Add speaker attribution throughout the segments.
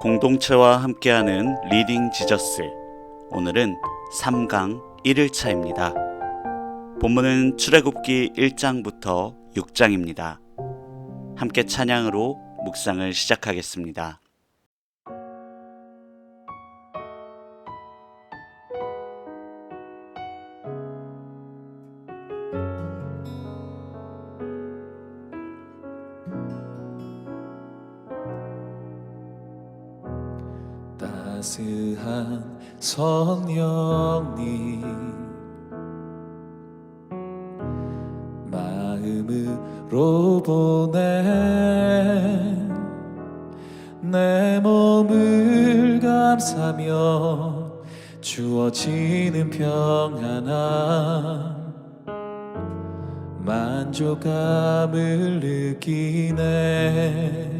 Speaker 1: 공동체와 함께하는 리딩 지저스. 오늘은 3강 1일차입니다. 본문은 출애굽기 1장부터 6장입니다. 함께 찬양으로 묵상을 시작하겠습니다.
Speaker 2: 따스한 성령님 마음으로 보내 내 몸을 감싸며 주어지는 평안함 만족감을 느끼네.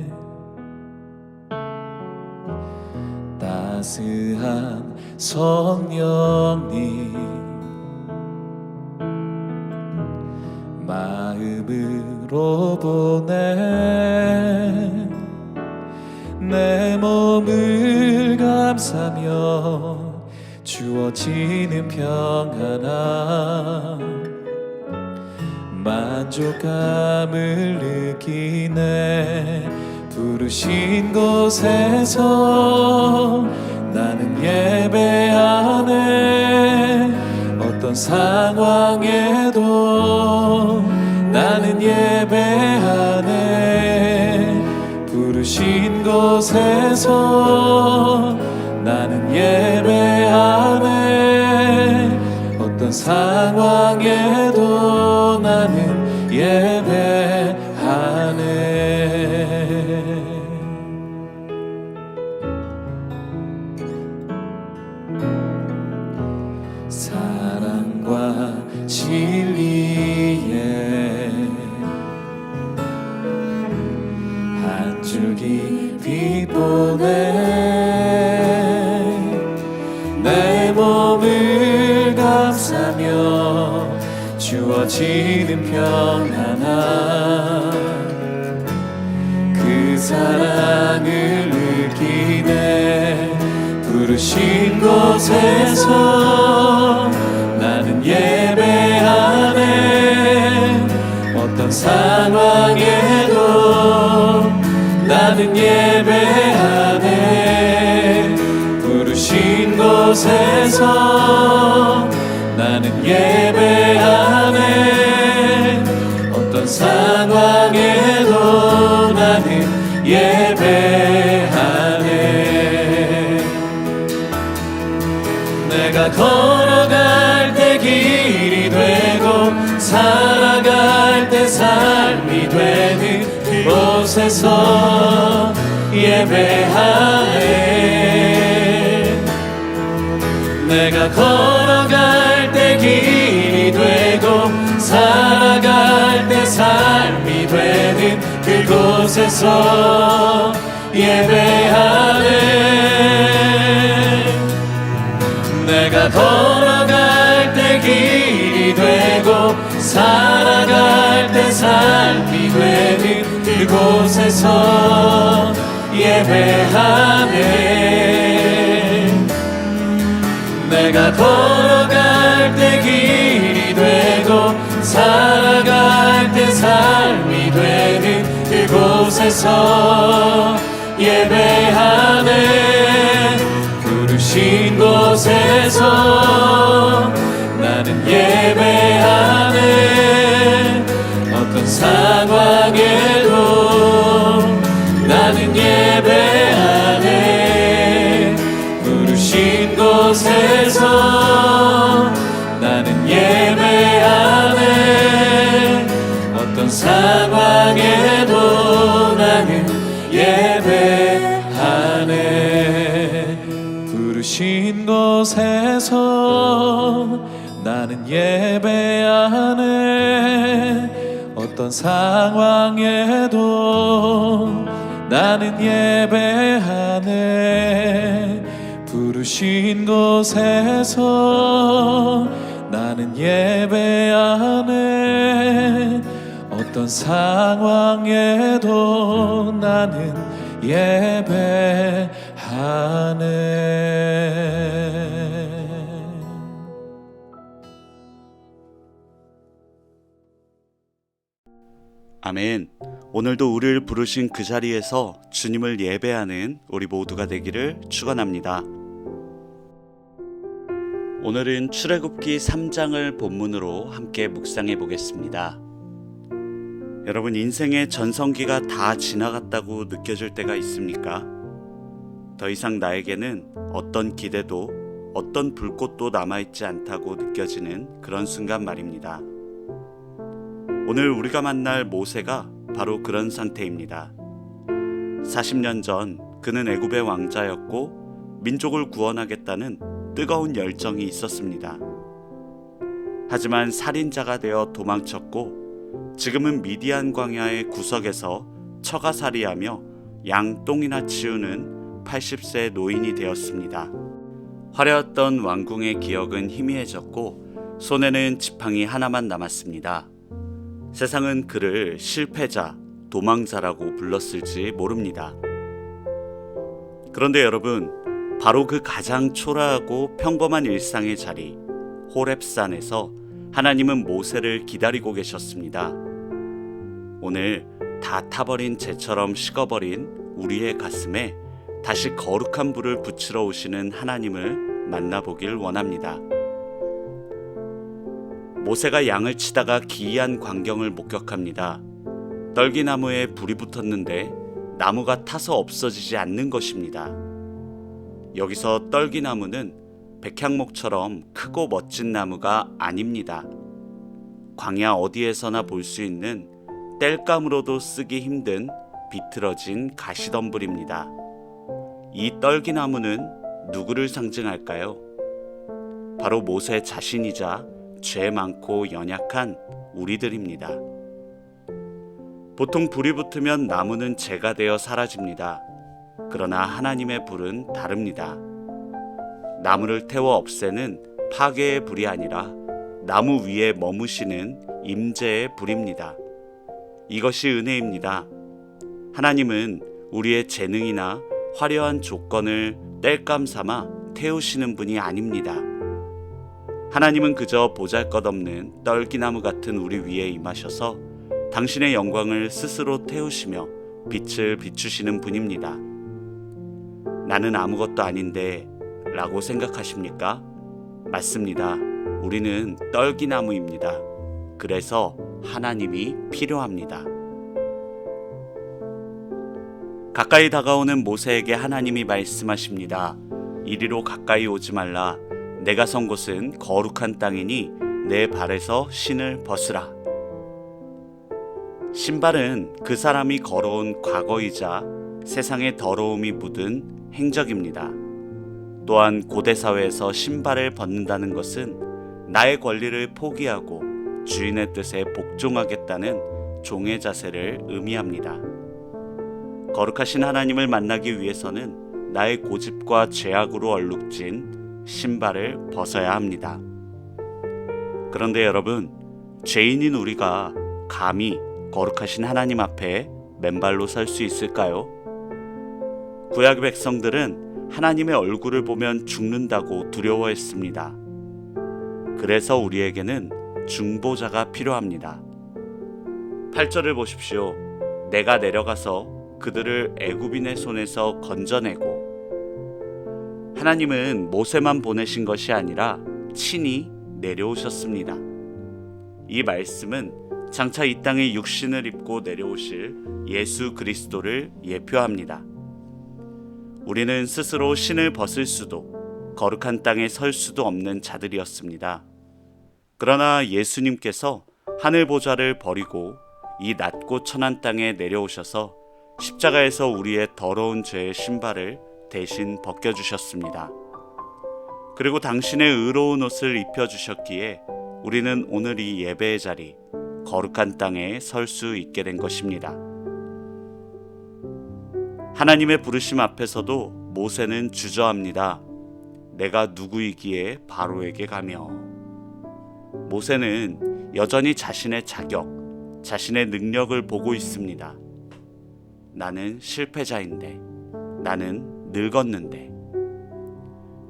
Speaker 2: 따스한 성령님 마음으로 보내 내 몸을 감싸며 주어지는 평안함 만족감을 느끼네. 부르신 곳에서 나는 예배하네. 어떤 상황에도 나는 예배하네. 부르신 곳에서 나는 예배하네. 어떤 상황에도 나는 예배하네. 사랑과 진리에 한 줄기 빛 보내 내 몸을 감싸며 주어지는 평안함 그 사랑을 느끼네. 부르신 곳에서 나는 예배하네. 어떤 상황에도 나는 예배하네. 부르신 곳에서 나는 예배하네. 어떤 상황에도 나는 예배하네. 내가 걸어갈 때 길이 되고 살아갈 때 삶이 되는 그곳에서 예배하네. 내가 걸어갈 때 길이 되고 살아갈 때 삶이 되는 그곳에서 예배하네. 내가 걸어갈 때 길이 되고 살아갈 때 삶이 되는 그곳에서 예배하네. 내가 걸어갈 때 길이 되고 살아갈 때 삶이 되는 그곳에서 예배하네. 부르신 곳에서 나는 예배하네. 어떤 상황에도 나는 예배하네. 부르신 곳에서 나는 예배하네. 어떤 상황에도 나는 예배하네. 부르신 곳에서 나는 예배하네. 어떤 상황에도 나는 예배하네. 부르신 곳에서 나는 예배하네. 어떤 상황에도 나는 예배하네. 하네.
Speaker 1: 아멘. 오늘도 우리를 부르신 그 자리에서 주님을 예배하는 우리 모두가 되기를 축원합니다. 오늘은 출애굽기 3장을 본문으로 함께 묵상해 보겠습니다. 여러분, 인생의 전성기가 다 지나갔다고 느껴질 때가 있습니까? 더 이상 나에게는 어떤 기대도 어떤 불꽃도 남아있지 않다고 느껴지는 그런 순간 말입니다. 오늘 우리가 만날 모세가 바로 그런 상태입니다. 40년 전 그는 애굽의 왕자였고 민족을 구원하겠다는 뜨거운 열정이 있었습니다. 하지만 살인자가 되어 도망쳤고 지금은 미디안 광야의 구석에서 처가살이하며 양똥이나 치우는 80세 노인이 되었습니다. 화려했던 왕궁의 기억은 희미해졌고 손에는 지팡이 하나만 남았습니다. 세상은 그를 실패자, 도망자라고 불렀을지 모릅니다. 그런데 여러분, 바로 그 가장 초라하고 평범한 일상의 자리, 호렙산에서 하나님은 모세를 기다리고 계셨습니다. 오늘 다 타버린 재처럼 식어버린 우리의 가슴에 다시 거룩한 불을 붙이러 오시는 하나님을 만나보길 원합니다. 모세가 양을 치다가 기이한 광경을 목격합니다. 떨기나무에 불이 붙었는데 나무가 타서 없어지지 않는 것입니다. 여기서 떨기나무는 백향목처럼 크고 멋진 나무가 아닙니다. 광야 어디에서나 볼 수 있는 땔감으로도 쓰기 힘든 비틀어진 가시덤불입니다. 이 떨기나무는 누구를 상징할까요? 바로 모세 자신이자 죄 많고 연약한 우리들입니다. 보통 불이 붙으면 나무는 재가 되어 사라집니다. 그러나 하나님의 불은 다릅니다. 나무를 태워 없애는 파괴의 불이 아니라 나무 위에 머무시는 임재의 불입니다. 이것이 은혜입니다. 하나님은 우리의 재능이나 화려한 조건을 땔감 삼아 태우시는 분이 아닙니다. 하나님은 그저 보잘것없는 떨기나무 같은 우리 위에 임하셔서 당신의 영광을 스스로 태우시며 빛을 비추시는 분입니다. 나는 아무것도 아닌데 라고 생각하십니까? 맞습니다. 우리는 떨기나무입니다. 그래서 하나님이 필요합니다. 가까이 다가오는 모세에게 하나님이 말씀하십니다. 이리로 가까이 오지 말라. 내가 선 곳은 거룩한 땅이니 내 발에서 신을 벗으라. 신발은 그 사람이 걸어온 과거이자 세상의 더러움이 묻은 행적입니다. 또한 고대 사회에서 신발을 벗는다는 것은 나의 권리를 포기하고 주인의 뜻에 복종하겠다는 종의 자세를 의미합니다. 거룩하신 하나님을 만나기 위해서는 나의 고집과 죄악으로 얼룩진 신발을 벗어야 합니다. 그런데 여러분, 죄인인 우리가 감히 거룩하신 하나님 앞에 맨발로 설 수 있을까요? 구약의 백성들은 하나님의 얼굴을 보면 죽는다고 두려워했습니다. 그래서 우리에게는 중보자가 필요합니다. 8절을 보십시오. 내가 내려가서 그들을 애굽인의 손에서 건져내고. 하나님은 모세만 보내신 것이 아니라 친히 내려오셨습니다. 이 말씀은 장차 이 땅에 육신을 입고 내려오실 예수 그리스도를 예표합니다. 우리는 스스로 신을 벗을 수도 거룩한 땅에 설 수도 없는 자들이었습니다. 그러나 예수님께서 하늘 보좌를 버리고 이 낮고 천한 땅에 내려오셔서 십자가에서 우리의 더러운 죄의 신발을 대신 벗겨주셨습니다. 그리고 당신의 의로운 옷을 입혀주셨기에 우리는 오늘 이 예배의 자리, 거룩한 땅에 설 수 있게 된 것입니다. 하나님의 부르심 앞에서도 모세는 주저합니다. 내가 누구이기에 바로에게 가며. 모세는 여전히 자신의 자격, 자신의 능력을 보고 있습니다. 나는 실패자인데, 나는 늙었는데.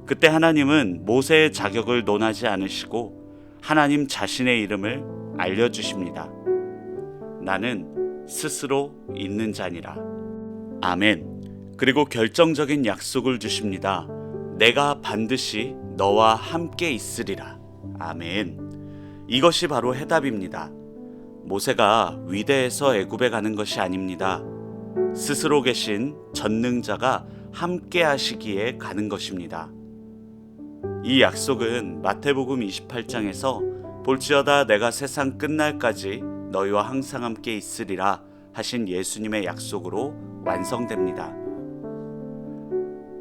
Speaker 1: 그때 하나님은 모세의 자격을 논하지 않으시고 하나님 자신의 이름을 알려주십니다. 나는 스스로 있는 자니라. 아멘. 그리고 결정적인 약속을 주십니다. 내가 반드시 너와 함께 있으리라. 아멘. 이것이 바로 해답입니다. 모세가 위대해서 애굽에 가는 것이 아닙니다. 스스로 계신 전능자가 함께 하시기에 가는 것입니다. 이 약속은 마태복음 28장에서 볼지어다 내가 세상 끝날까지 너희와 항상 함께 있으리라 하신 예수님의 약속으로 완성됩니다.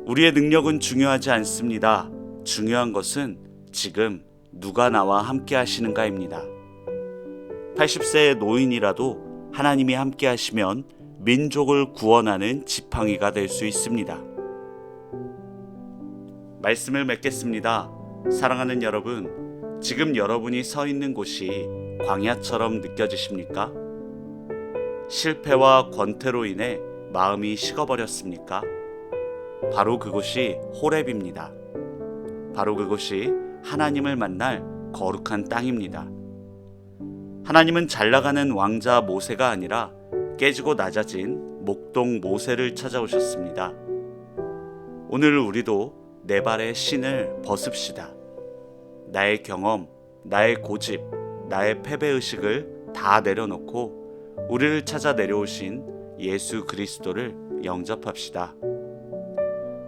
Speaker 1: 우리의 능력은 중요하지 않습니다. 중요한 것은 지금 누가 나와 함께 하시는가입니다. 80세의 노인이라도 하나님이 함께 하시면 민족을 구원하는 지팡이가 될 수 있습니다. 말씀을 맺겠습니다. 사랑하는 여러분, 지금 여러분이 서 있는 곳이 광야처럼 느껴지십니까? 실패와 권태로 인해 마음이 식어버렸습니까? 바로 그곳이 호렙입니다. 바로 그곳이 하나님을 만날 거룩한 땅입니다. 하나님은 잘나가는 왕자 모세가 아니라 깨지고 낮아진 목동 모세를 찾아오셨습니다. 오늘 우리도 내 발의 신을 벗읍시다. 나의 경험, 나의 고집, 나의 패배의식을 다 내려놓고 우리를 찾아 내려오신 예수 그리스도를 영접합시다.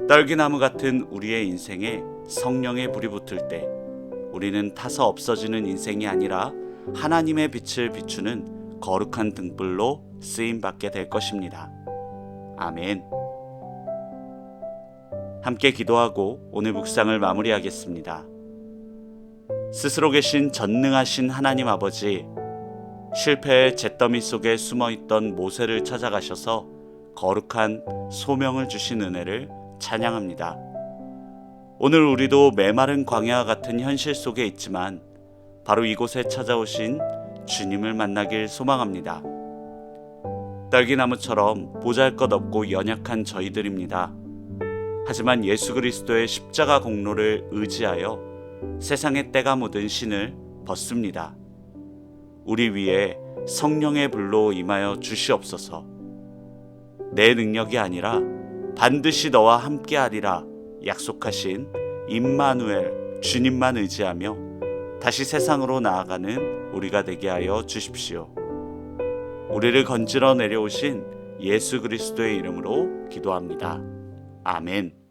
Speaker 1: 떨기나무 같은 우리의 인생에 성령의 불이 붙을 때 우리는 타서 없어지는 인생이 아니라 하나님의 빛을 비추는 거룩한 등불로 쓰임받게 될 것입니다. 아멘. 함께 기도하고 오늘 묵상을 마무리하겠습니다. 스스로 계신 전능하신 하나님 아버지, 실패의 잿더미 속에 숨어있던 모세를 찾아가셔서 거룩한 소명을 주신 은혜를 찬양합니다. 오늘 우리도 메마른 광야와 같은 현실 속에 있지만 바로 이곳에 찾아오신 주님을 만나길 소망합니다. 떨기나무처럼 보잘것없고 연약한 저희들입니다. 하지만 예수 그리스도의 십자가 공로를 의지하여 세상의 때가 묻은 신을 벗습니다. 우리 위에 성령의 불로 임하여 주시옵소서. 내 능력이 아니라 반드시 너와 함께하리라 약속하신 임마누엘 주님만 의지하며 다시 세상으로 나아가는 우리가 되게 하여 주십시오. 우리를 건지러 내려오신 예수 그리스도의 이름으로 기도합니다. 아멘.